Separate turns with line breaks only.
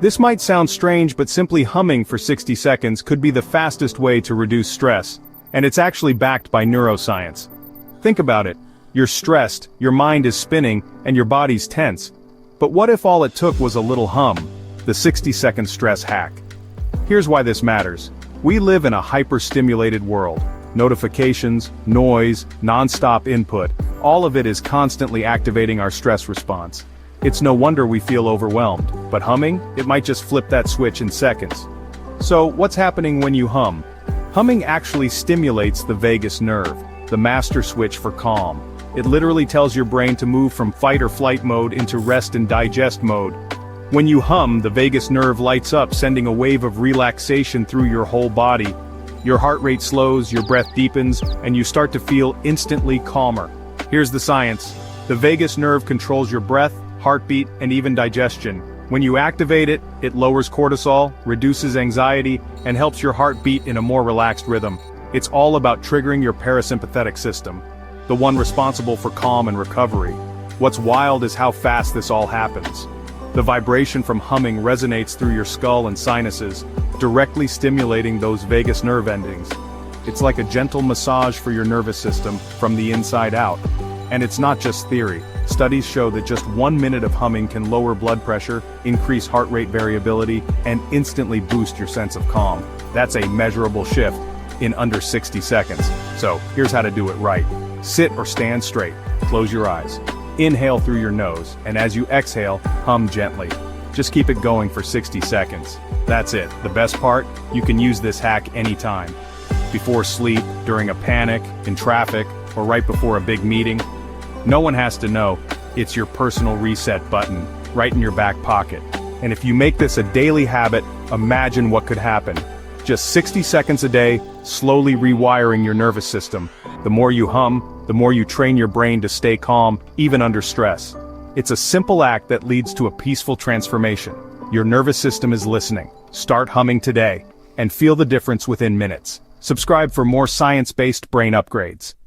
This might sound strange, but simply humming for 60 seconds could be the fastest way to reduce stress, and it's actually backed by neuroscience. Think about it. You're stressed, your mind is spinning, and your body's tense. But what if all it took was a little hum? The 60-second stress hack. Here's why this matters. We live in a hyper-stimulated world. Notifications, noise, non-stop input, all of it is constantly activating our stress response. It's no wonder we feel overwhelmed, but humming, it might just flip that switch in seconds. So, what's happening when you hum? Humming actually stimulates the vagus nerve, the master switch for calm. It literally tells your brain to move from fight or flight mode into rest and digest mode. When you hum, the vagus nerve lights up, sending a wave of relaxation through your whole body. Your heart rate slows, your breath deepens, and you start to feel instantly calmer. Here's the science. The vagus nerve controls your breath, heartbeat, and even digestion. When you activate it, it lowers cortisol, reduces anxiety, and helps your heart beat in a more relaxed rhythm. It's all about triggering your parasympathetic system, the one responsible for calm and recovery. What's wild is how fast this all happens. The vibration from humming resonates through your skull and sinuses, directly stimulating those vagus nerve endings. It's like a gentle massage for your nervous system from the inside out. And it's not just theory. Studies show that just 1 minute of humming can lower blood pressure, increase heart rate variability, and instantly boost your sense of calm. That's a measurable shift in under 60 seconds. So, here's how to do it right. Sit or stand straight. Close your eyes. Inhale through your nose, and as you exhale, hum gently. Just keep it going for 60 seconds. That's it. The best part? You can use this hack anytime. Before sleep, during a panic, in traffic, or right before a big meeting. No one has to know. It's your personal reset button, right in your back pocket. And if you make this a daily habit, imagine what could happen. Just 60 seconds a day, slowly rewiring your nervous system. The more you hum, the more you train your brain to stay calm, even under stress. It's a simple act that leads to a peaceful transformation. Your nervous system is listening. Start humming today, and feel the difference within minutes. Subscribe for more science-based brain upgrades.